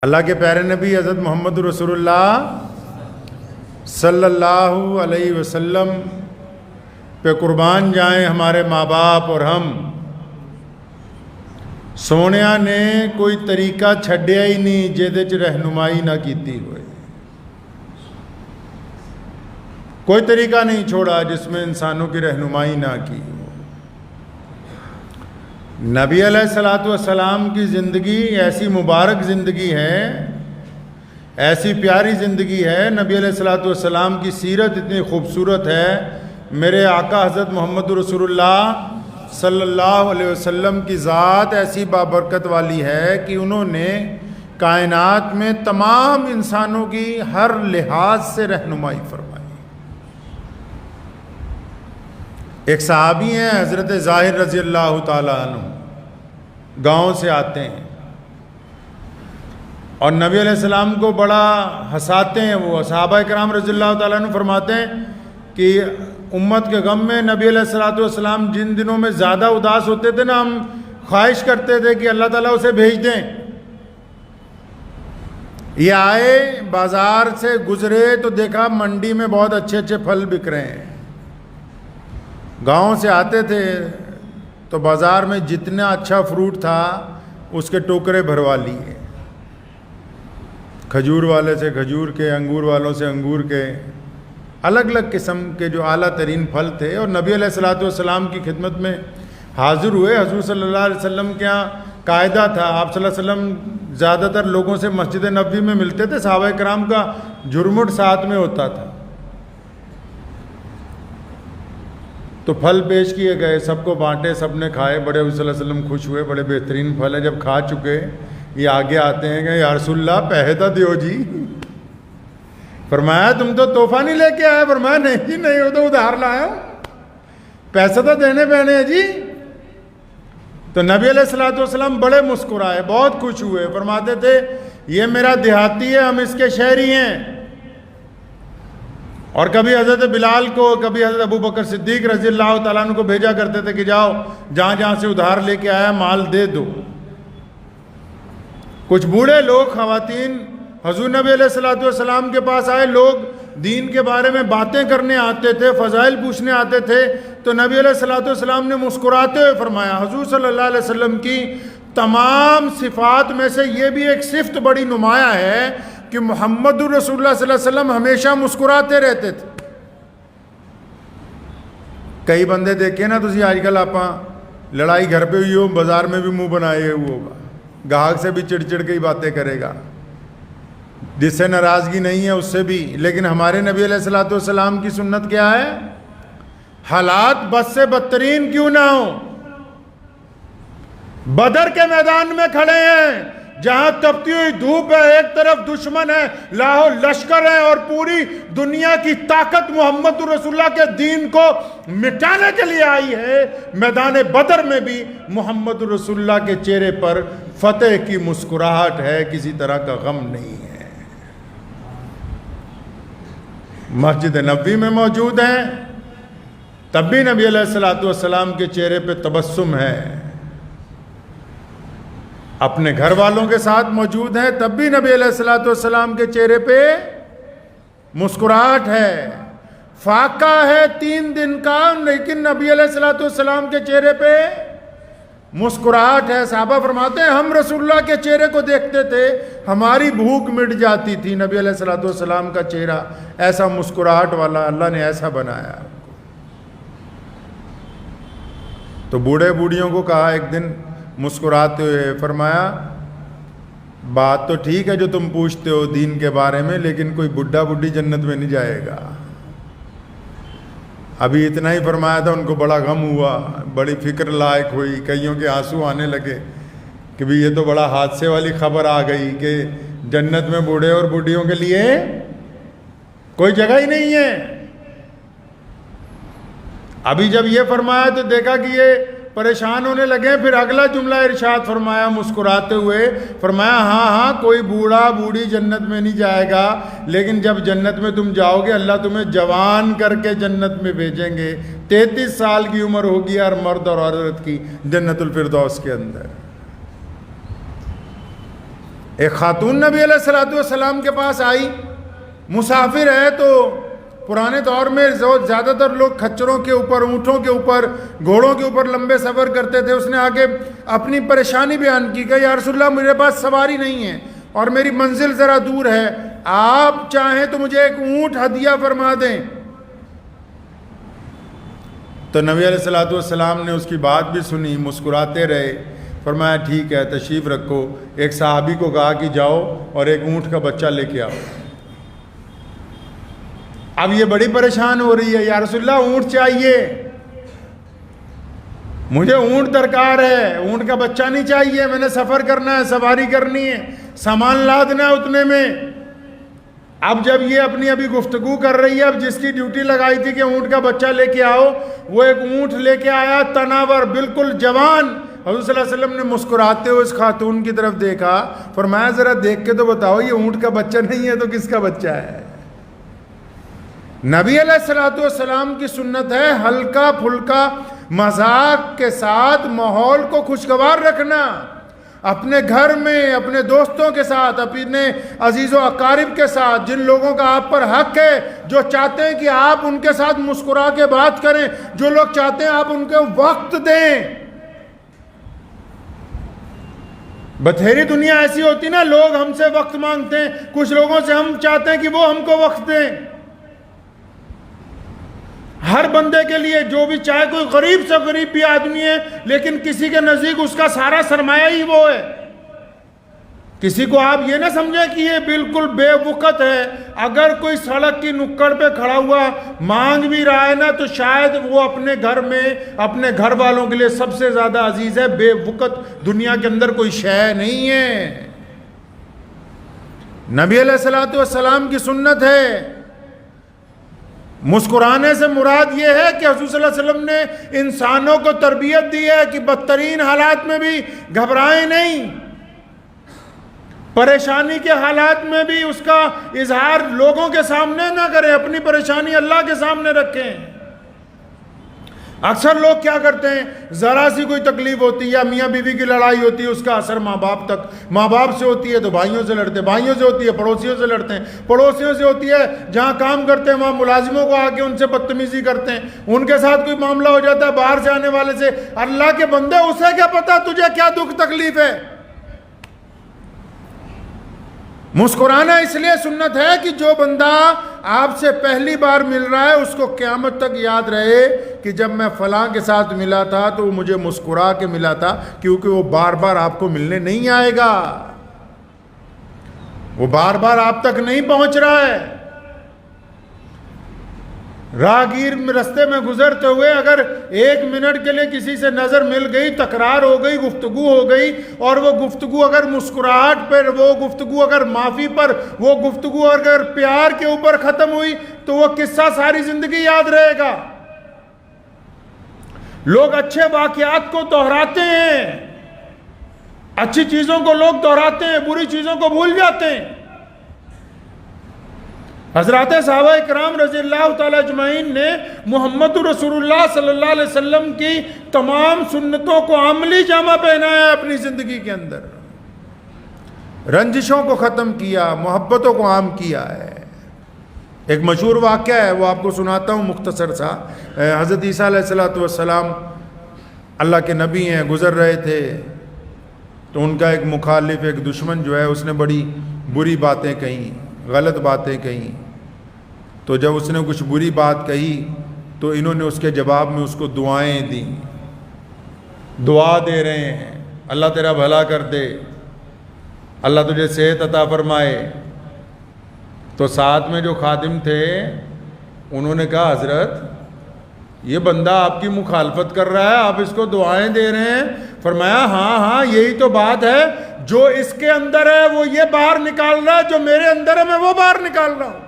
اللہ کے پیارے نبی حضرت محمد رسول اللہ صلی اللہ علیہ وسلم پہ قربان جائیں ہمارے ماں باپ اور ہم. سونیا نے کوئی طریقہ چھڈیا ہی نہیں جہدے چ رہنمائی نہ کیتی ہوئے. کوئی طریقہ نہیں چھوڑا جس میں انسانوں کی رہنمائی نہ کی ہو. نبی علیہ الصلوۃ والسلام کی زندگی ایسی مبارک زندگی ہے، ایسی پیاری زندگی ہے. نبی علیہ الصلوۃ والسلام کی سیرت اتنی خوبصورت ہے. میرے آقا حضرت محمد رسول اللہ صلی اللہ علیہ وسلم کی ذات ایسی بابرکت والی ہے کہ انہوں نے کائنات میں تمام انسانوں کی ہر لحاظ سے رہنمائی فرمائی. ایک صحابی ہیں حضرت ظاہر رضی اللہ تعالیٰ عنہ، گاؤں سے آتے ہیں اور نبی علیہ السلام کو بڑا ہنساتے ہیں. وہ صحابہ کرام رضی اللہ تعالیٰ عنہ فرماتے ہیں کہ امت کے غم میں نبی علیہ الصلوۃ والسلام جن دنوں میں زیادہ اداس ہوتے تھے نا، ہم خواہش کرتے تھے کہ اللہ تعالیٰ اسے بھیج دیں. یہ آئے بازار سے گزرے تو دیکھا منڈی میں بہت اچھے اچھے پھل بک رہے ہیں. گاؤں سے آتے تھے تو بازار میں جتنا اچھا فروٹ تھا اس کے ٹوکرے بھروا لیے. کھجور والے سے کھجور کے، انگور والوں سے انگور کے، الگ الگ قسم کے جو اعلیٰ ترین پھل تھے. اور نبی علیہ الصلوۃ والسلام کی خدمت میں حاضر ہوئے. حضور صلی اللہ علیہ وسلم کے یہاں قاعدہ تھا، آپ صلی اللہ علیہ وسلم زیادہ تر لوگوں سے مسجد نبوی میں ملتے تھے. صحابہ کرام کا جھرمٹ ساتھ میں ہوتا تھا. تو پھل پیش کیے گئے، سب کو بانٹے، سب نے کھائے. بڑے حضور صلی اللہ علیہ وسلم خوش ہوئے، بڑے بہترین پھل ہیں. جب کھا چکے یہ آگے آتے ہیں کہ یا رسول اللہ پیسہ دیو جی. فرمایا تم تو تحفہ نہیں لے کے آئے؟ فرمایا نہیں جی نہیں، وہ تو ادھار لایا ہوں، پیسہ تو دینے پہنے ہیں جی. تو نبی علیہ الصلوۃ والسلام بڑے مسکرائے، بہت خوش ہوئے. فرماتے تھے یہ میرا دیہاتی ہے، ہم اس کے شہری ہیں. اور کبھی حضرت بلال کو، کبھی حضرت ابو بکر صدیق رضی اللہ تعالیٰ عنہ کو بھیجا کرتے تھے کہ جاؤ جہاں جہاں سے ادھار لے کے آیا مال دے دو. کچھ بوڑھے لوگ، خواتین حضور نبی علیہ الصلوۃ والسلام کے پاس آئے. لوگ دین کے بارے میں باتیں کرنے آتے تھے، فضائل پوچھنے آتے تھے. تو نبی علیہ الصلوۃ والسلام نے مسکراتے ہوئے فرمایا حضور صلی اللہ علیہ وسلم کی تمام صفات میں سے یہ بھی ایک صفت بڑی نمایاں ہے کہ محمد رسول اللہ صلی اللہ علیہ وسلم ہمیشہ مسکراتے رہتے تھے. کئی بندے دیکھے نا تسی آج کل، آپ لڑائی گھر پہ ہوئی ہو، بازار میں بھی منہ بنائے ہوئے ہوگا، گاہک سے بھی چڑ چڑ کے ہی باتیں کرے گا، جس سے ناراضگی نہیں ہے اس سے بھی. لیکن ہمارے نبی علیہ الصلوۃ والسلام کی سنت کیا ہے؟ حالات بد سے بدترین کیوں نہ ہوں، بدر کے میدان میں کھڑے ہیں جہاں تپتی ہوئی دھوپ ہے، ایک طرف دشمن ہے، لاہو لشکر ہے، اور پوری دنیا کی طاقت محمد رسول اللہ کے دین کو مٹانے کے لیے آئی ہے. میدان بدر میں بھی محمد رسول اللہ کے چہرے پر فتح کی مسکراہٹ ہے، کسی طرح کا غم نہیں ہے. مسجد نبوی میں موجود ہیں تب بھی نبی علیہ الصلوۃ والسلام کے چہرے پہ تبسم ہے. اپنے گھر والوں کے ساتھ موجود ہیں تب بھی نبی علیہ الصلوۃ والسلام کے چہرے پہ مسکراہٹ ہے. فاقہ ہے 3 دن کا، لیکن نبی علیہ الصلوۃ والسلام کے چہرے پہ مسکراہٹ ہے. صحابہ فرماتے ہیں ہم رسول اللہ کے چہرے کو دیکھتے تھے، ہماری بھوک مٹ جاتی تھی. نبی علیہ الصلوۃ والسلام کا چہرہ ایسا مسکراہٹ والا اللہ نے ایسا بنایا. تو بوڑھے بوڑھیوں کو کہا ایک دن مسکراتے ہوئے، فرمایا بات تو ٹھیک ہے جو تم پوچھتے ہو دین کے بارے میں، لیکن کوئی بڈھا بڈھی جنت میں نہیں جائے گا. ابھی اتنا ہی فرمایا تھا، ان کو بڑا غم ہوا، بڑی فکر لائق ہوئی. کئیوں کے آنسو آنے لگے کہ بھی یہ تو بڑا حادثے والی خبر آ گئی کہ جنت میں بوڑھے اور بوڑھیوں کے لیے کوئی جگہ ہی نہیں ہے. ابھی جب یہ فرمایا تو دیکھا کہ یہ پریشان ہونے لگے. پھر اگلا جملہ ارشاد فرمایا مسکراتے ہوئے، فرمایا ہاں ہاں کوئی بوڑھا بوڑھی جنت میں نہیں جائے گا، لیکن جب جنت میں تم جاؤ گے اللہ تمہیں جوان کر کے جنت میں بھیجیں گے. 33 سال کی عمر ہوگی ہر مرد اور عورت کی جنت الفردوس کے اندر. ایک خاتون نبی علیہ الصلوۃ والسلام کے پاس آئی، مسافر ہے، تو پرانے دور میں زیادہ تر لوگ کھچروں کے اوپر، اونٹوں کے اوپر، گھوڑوں کے اوپر لمبے سفر کرتے تھے۔ اس نے آگے اپنی پریشانی بیان کی کہ یا رسول اللہ میرے پاس سواری نہیں ہے اور میری منزل ذرا دور ہے، آپ چاہیں تو مجھے ایک اونٹ ہدیہ فرما دیں۔ تو نبی علیہ الصلوۃ والسلام نے اس کی بات بھی سنی، مسکراتے رہے، فرمایا ٹھیک ہے تشریف رکھو۔ ایک صحابی کو کہا کہ جاؤ اور ایک اونٹ کا بچہ لے کے آؤ۔ اب یہ بڑی پریشان ہو رہی ہے، یا رسول اللہ اونٹ چاہیے، مجھے اونٹ درکار ہے، اونٹ کا بچہ نہیں چاہیے، میں نے سفر کرنا ہے، سواری کرنی ہے، سامان لادنا ہے اتنے میں۔ اب جب یہ اپنی ابھی گفتگو کر رہی ہے، اب جس کی ڈیوٹی لگائی تھی کہ اونٹ کا بچہ لے کے آؤ، وہ ایک اونٹ لے کے آیا، تناور، بالکل جوان۔ حضور صلی اللہ علیہ وسلم نے مسکراتے ہوئے اس خاتون کی طرف دیکھا، فرمایا ذرا دیکھ کے تو بتاؤ یہ اونٹ کا بچہ نہیں ہے تو کس کا بچہ ہے؟ نبی علیہ الصلوۃ والسلام کی سنت ہے ہلکا پھلکا مذاق کے ساتھ ماحول کو خوشگوار رکھنا، اپنے گھر میں، اپنے دوستوں کے ساتھ، اپنے عزیز و اقارب کے ساتھ، جن لوگوں کا آپ پر حق ہے، جو چاہتے ہیں کہ آپ ان کے ساتھ مسکرا کے بات کریں، جو لوگ چاہتے ہیں آپ ان کو وقت دیں۔ بتھیری دنیا ایسی ہوتی نا، لوگ ہم سے وقت مانگتے ہیں، کچھ لوگوں سے ہم چاہتے ہیں کہ وہ ہم کو وقت دیں۔ ہر بندے کے لیے جو بھی چاہے، کوئی غریب سے غریب بھی آدمی ہے لیکن کسی کے نزدیک اس کا سارا سرمایہ ہی وہ ہے۔ کسی کو آپ یہ نہ سمجھیں کہ یہ بالکل بے وقت ہے، اگر کوئی سڑک کی نکڑ پہ کھڑا ہوا مانگ بھی رہا ہے نا، تو شاید وہ اپنے گھر میں، اپنے گھر والوں کے لیے سب سے زیادہ عزیز ہے۔ بے وقت دنیا کے اندر کوئی شے نہیں ہے۔ نبی علیہ الصلوۃ والسلام کی سنت ہے۔ مسکرانے سے مراد یہ ہے کہ حضور صلی اللہ علیہ وسلم نے انسانوں کو تربیت دی ہے کہ بدترین حالات میں بھی گھبرائیں نہیں، پریشانی کے حالات میں بھی اس کا اظہار لوگوں کے سامنے نہ کریں، اپنی پریشانی اللہ کے سامنے رکھیں۔ اکثر لوگ کیا کرتے ہیں، ذرا سی کوئی تکلیف ہوتی ہے یا میاں بیوی کی لڑائی ہوتی ہے، اس کا اثر ماں باپ تک، ماں باپ سے ہوتی ہے تو بھائیوں سے لڑتے ہیں، بھائیوں سے ہوتی ہے پڑوسیوں سے لڑتے ہیں، پڑوسیوں سے ہوتی ہے جہاں کام کرتے ہیں وہاں ملازموں کو آ کے ان سے بدتمیزی کرتے ہیں، ان کے ساتھ کوئی معاملہ ہو جاتا ہے باہر سے آنے والے سے۔ اللہ کے بندے، اسے کیا پتا تجھے کیا دکھ تکلیف ہے؟ مسکرانا اس لیے سنت ہے کہ جو بندہ آپ سے پہلی بار مل رہا ہے اس کو قیامت تک یاد رہے کہ جب میں فلاں کے ساتھ ملا تھا تو وہ مجھے مسکرا کے ملا تھا، کیونکہ وہ بار بار آپ کو ملنے نہیں آئے گا، وہ بار بار آپ تک نہیں پہنچ رہا ہے۔ راہگیر رستے میں گزرتے ہوئے اگر 1 منٹ کے لیے کسی سے نظر مل گئی، تکرار ہو گئی، گفتگو ہو گئی، اور وہ گفتگو اگر مسکراہٹ پر، وہ گفتگو اگر معافی پر، وہ گفتگو اگر پیار کے اوپر ختم ہوئی تو وہ قصہ ساری زندگی یاد رہے گا۔ لوگ اچھے واقعات کو دہراتے ہیں، اچھی چیزوں کو لوگ دہراتے ہیں، بری چیزوں کو بھول جاتے ہیں۔ حضرات صحابہ اکرام رضی اللہ تعالی اجمعین نے محمد رسول اللہ صلی اللہ علیہ وسلم کی تمام سنتوں کو عملی جامہ پہنایا اپنی زندگی کے اندر، رنجشوں کو ختم کیا، محبتوں کو عام کیا ہے۔ ایک مشہور واقعہ ہے، وہ آپ کو سناتا ہوں مختصر سا۔ حضرت عیسیٰ علیہ السلام اللہ کے نبی ہیں، گزر رہے تھے تو ان کا ایک مخالف، ایک دشمن جو ہے، اس نے بڑی بری باتیں کہیں، غلط باتیں کہیں۔ تو جب اس نے کچھ بری بات کہی تو انہوں نے اس کے جواب میں اس کو دعائیں دیں، دعا دے رہے ہیں، اللہ تیرا بھلا کر دے، اللہ تجھے صحت عطا فرمائے۔ تو ساتھ میں جو خادم تھے انہوں نے کہا حضرت یہ بندہ آپ کی مخالفت کر رہا ہے، آپ اس کو دعائیں دے رہے ہیں۔ فرمایا ہاں یہی تو بات ہے، جو اس کے اندر ہے وہ یہ باہر نکال رہا ہے، جو میرے اندر ہے میں وہ باہر نکال رہا ہوں۔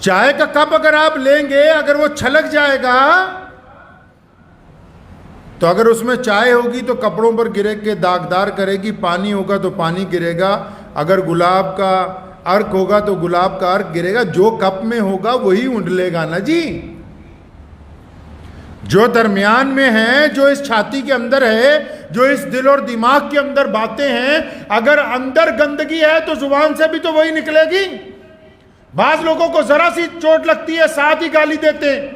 چائے کا کپ اگر آپ لیں گے، اگر وہ چھلک جائے گا تو اگر اس میں چائے ہوگی تو کپڑوں پر گرے کے داغدار کرے گی، پانی ہوگا تو پانی گرے گا، اگر گلاب کا عرق ہوگا تو گلاب کا عرق گرے گا، جو کپ میں ہوگا وہی اونڈلے گا نا جی۔ جو درمیان میں ہے، جو اس چھاتی کے اندر ہے، جو اس دل اور دماغ کے اندر باتیں ہیں، اگر اندر گندگی ہے تو زبان سے بھی تو وہی نکلے گی۔ بعض لوگوں کو ذرا سی چوٹ لگتی ہے ساتھ ہی گالی دیتے ہیں،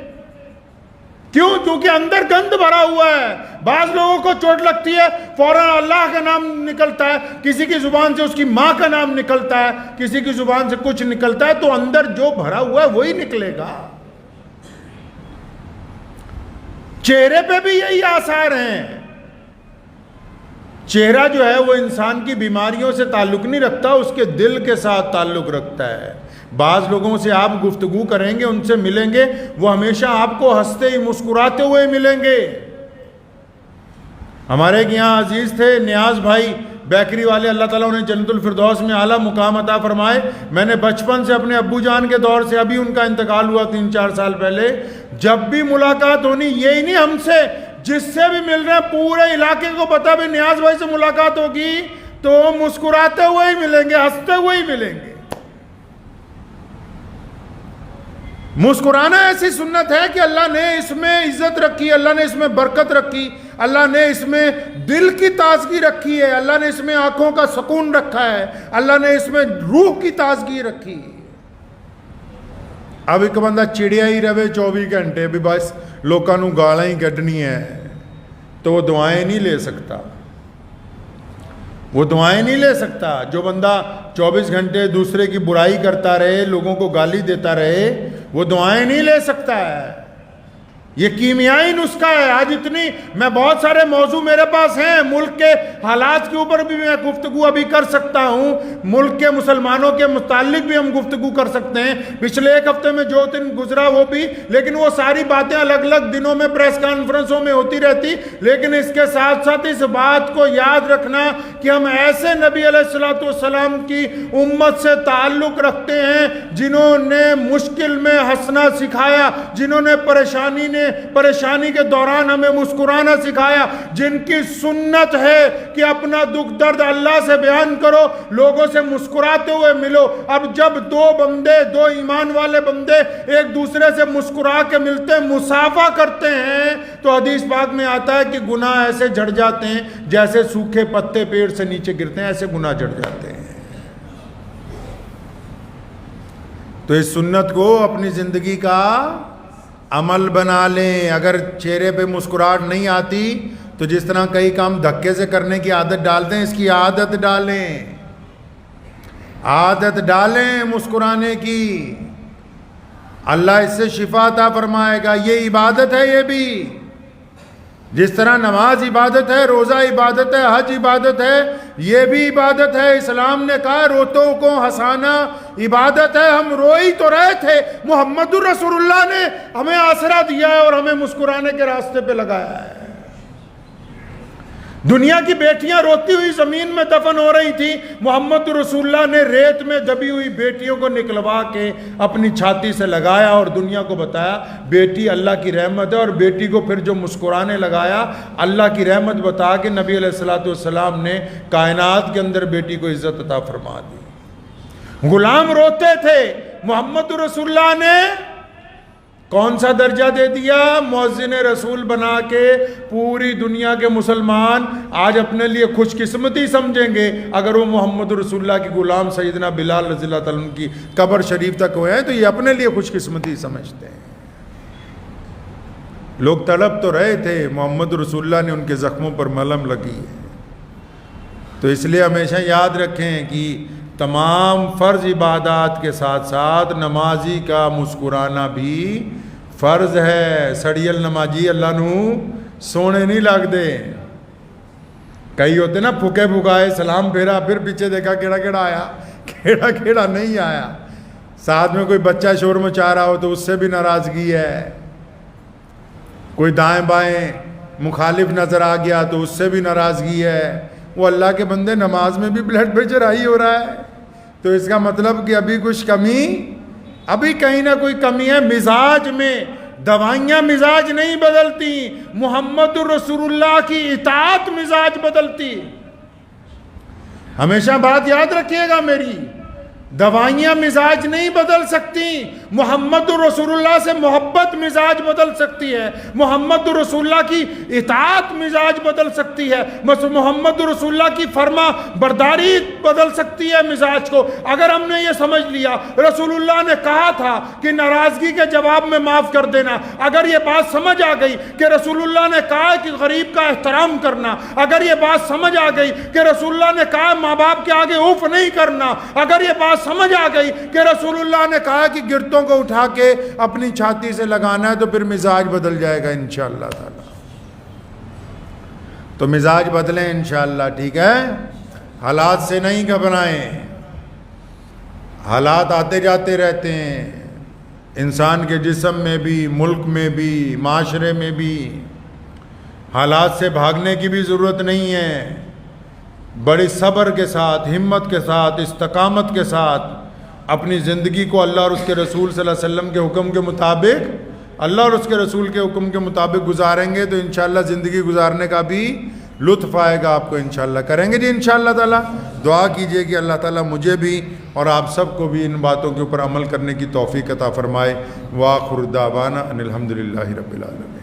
کیوں؟ کیونکہ اندر گند بھرا ہوا ہے۔ بعض لوگوں کو چوٹ لگتی ہے فوراً اللہ کا نام نکلتا ہے، کسی کی زبان سے اس کی ماں کا نام نکلتا ہے، کسی کی زبان سے کچھ نکلتا ہے، تو اندر جو بھرا ہوا ہے وہی نکلے گا۔ چہرے پہ بھی یہی آثار ہیں۔ چہرہ جو ہے وہ انسان کی بیماریوں سے تعلق نہیں رکھتا، اس کے دل کے ساتھ تعلق رکھتا ہے۔ بعض لوگوں سے آپ گفتگو کریں گے، ان سے ملیں گے، وہ ہمیشہ آپ کو ہنستے ہی مسکراتے ہوئے ملیں گے۔ ہمارے ایک یہاں عزیز تھے نیاز بھائی بیکری والے، اللہ تعالیٰ انہیں جنت الفردوس میں اعلیٰ مقام عطا فرمائے۔ میں نے بچپن سے اپنے ابو جان کے دور سے، ابھی ان کا انتقال ہوا 3-4 سال پہلے، جب بھی ملاقات ہونی، یہی نہیں ہم سے، جس سے بھی مل رہے ہیں پورے علاقے کو پتا بھی نیاز بھائی سے ملاقات ہوگی تو مسکراتے ہوئے ہی ملیں گے، ہنستے ہوئے ہی ملیں گے۔ مسکرانا ایسی سنت ہے کہ اللہ نے اس میں عزت رکھی، اللہ نے اس میں برکت رکھی، اللہ نے اس میں دل کی تازگی رکھی ہے، اللہ نے اس میں آنکھوں کا سکون رکھا ہے، اللہ نے اس میں روح کی تازگی رکھی۔ اب ایک بندہ چڑیا ہی رہے 24 گھنٹے بھی بس لوکاں نوں گالاں ہی کڈنی ہے، تو وہ دعائیں نہیں لے سکتا، وہ دعائیں نہیں لے سکتا۔ جو بندہ 24 گھنٹے دوسرے کی برائی کرتا رہے، لوگوں کو گالی دیتا رہے، وہ دعائیں نہیں لے سکتا ہے۔ یہ کیمیائی نسخہ ہے۔ آج اتنی میں بہت سارے موضوع میرے پاس ہیں، ملک کے حالات کے اوپر بھی میں گفتگو ابھی کر سکتا ہوں، ملک کے مسلمانوں کے متعلق بھی ہم گفتگو کر سکتے ہیں، پچھلے ایک ہفتے میں جو دن گزرا وہ بھی، لیکن وہ ساری باتیں الگ الگ دنوں میں پریس کانفرنسوں میں ہوتی رہتی۔ لیکن اس کے ساتھ ساتھ اس بات کو یاد رکھنا کہ ہم ایسے نبی علیہ السلام کی امت سے تعلق رکھتے ہیں جنہوں نے مشکل میں ہنسنا سکھایا، جنہوں نے پریشانی کے دوران ہمیں مسکرانا سکھایا، جن کی سنت ہے کہ اپنا دکھ درد اللہ سے بیان کرو، لوگوں سے مسکراتے ہوئے ملو۔ اب جب دو ایمان والے بندے ایک دوسرے سے مسکرا کے ملتے ہیں، مصافحہ کرتے ہیں، تو حدیث پاک میں آتا ہے کہ گناہ ایسے جھڑ جاتے ہیں جیسے سوکھے پتے پیڑ سے نیچے گرتے ہیں، ایسے گناہ جھڑ جاتے ہیں۔ تو اس سنت کو اپنی زندگی کا عمل بنا لیں۔ اگر چہرے پہ مسکراہٹ نہیں آتی تو جس طرح کئی کام دھکے سے کرنے کی عادت ڈالتے ہیں، اس کی عادت ڈالیں مسکرانے کی۔ اللہ اس سے شفا عطا فرمائے گا۔ یہ عبادت ہے، یہ بھی جس طرح نماز عبادت ہے، روزہ عبادت ہے، حج عبادت ہے، یہ بھی عبادت ہے۔ اسلام نے کہا روتوں کو ہنسانا عبادت ہے۔ ہم روئی تو رہے تھے، محمد رسول اللہ نے ہمیں آسرا دیا ہے اور ہمیں مسکرانے کے راستے پہ لگایا ہے۔ دنیا کی بیٹیاں روتی ہوئی زمین میں دفن ہو رہی تھی، محمد رسول اللہ نے ریت میں دبی ہوئی بیٹیوں کو نکلوا کے اپنی چھاتی سے لگایا اور دنیا کو بتایا بیٹی اللہ کی رحمت ہے، اور بیٹی کو پھر جو مسکرانے لگایا اللہ کی رحمت بتا کے نبی علیہ السلام نے کائنات کے اندر بیٹی کو عزت عطا فرما دی۔ غلام روتے تھے، محمد رسول اللہ نے کون سا درجہ دے دیا؟ مؤذن رسول بنا کے پوری دنیا کے مسلمان آج اپنے لیے خوش قسمتی سمجھیں گے اگر وہ محمد رسول اللہ کی غلام سیدنا بلال رضی اللہ تعالیٰ عنہ کی قبر شریف تک ہوئے ہیں، تو یہ اپنے لیے خوش قسمتی سمجھتے ہیں۔ لوگ تڑپ تو رہے تھے، محمد رسول اللہ نے ان کے زخموں پر ملہم لگی ہے۔ تو اس لیے ہمیشہ یاد رکھیں کہ تمام فرض عبادات کے ساتھ ساتھ نمازی کا مسکرانا بھی فرض ہے۔ سڑیل نمازی اللہ نو سونے نہیں لگ دے۔ کئی ہوتے نا پھکے پھکائے، سلام پھیرا، پھر پیچھے دیکھا کیڑا کیڑا آیا، کیڑا کیڑا نہیں آیا۔ ساتھ میں کوئی بچہ شور مچا رہا ہو تو اس سے بھی ناراضگی ہے، کوئی دائیں بائیں مخالف نظر آ گیا تو اس سے بھی ناراضگی ہے۔ وہ اللہ کے بندے نماز میں بھی بلڈ پریشر ہائی ہو رہا ہے، تو اس کا مطلب کہ ابھی کچھ کمی، ابھی کہیں نہ کوئی کمی ہے مزاج میں۔ دوائیاں مزاج نہیں بدلتی، محمد رسول اللہ کی اطاعت مزاج بدلتی۔ ہمیشہ بات یاد رکھیے گا میری، دوائیاں مزاج نہیں بدل سکتی، محمد رسول اللہ سے محبت مزاج بدل سکتی ہے، محمد رسول اللہ کی اطاعت مزاج بدل سکتی ہے، محمد رسول اللہ کی فرما برداری بدل سکتی ہے مزاج کو۔ اگر ہم نے یہ سمجھ لیا رسول اللہ نے کہا تھا کہ ناراضگی کے جواب میں معاف کر دینا، اگر یہ بات سمجھ آ گئی کہ رسول اللہ نے کہا کہ غریب کا احترام کرنا، اگر یہ بات سمجھ آ گئی کہ رسول اللہ نے کہا ماں باپ کے آگے اوف نہیں کرنا، اگر یہ بات سمجھ آ گئی کہ رسول اللہ نے کہا کہ گرتوں کو اٹھا کے اپنی چھاتی سے لگانا ہے، تو پھر مزاج بدل جائے گا انشاءاللہ تعالی۔ تو مزاج بدلیں انشاءاللہ، ٹھیک ہے؟ حالات سے نہیں گھبرائیں، حالات آتے جاتے رہتے ہیں، انسان کے جسم میں بھی، ملک میں بھی، معاشرے میں بھی۔ حالات سے بھاگنے کی بھی ضرورت نہیں ہے، بڑی صبر کے ساتھ، ہمت کے ساتھ، استقامت کے ساتھ اپنی زندگی کو اللہ اور اس کے رسول صلی اللہ علیہ وسلم کے حکم کے مطابق، اللہ اور اس کے رسول کے حکم کے مطابق گزاریں گے تو انشاءاللہ زندگی گزارنے کا بھی لطف آئے گا آپ کو انشاءاللہ۔ کریں گے جی انشاءاللہ تعالی؟ دعا کیجئے کہ اللہ تعالیٰ مجھے بھی اور آپ سب کو بھی ان باتوں کے اوپر عمل کرنے کی توفیق عطا فرمائے۔ وآخر دعوانا ان الحمدللہ رب العالمین۔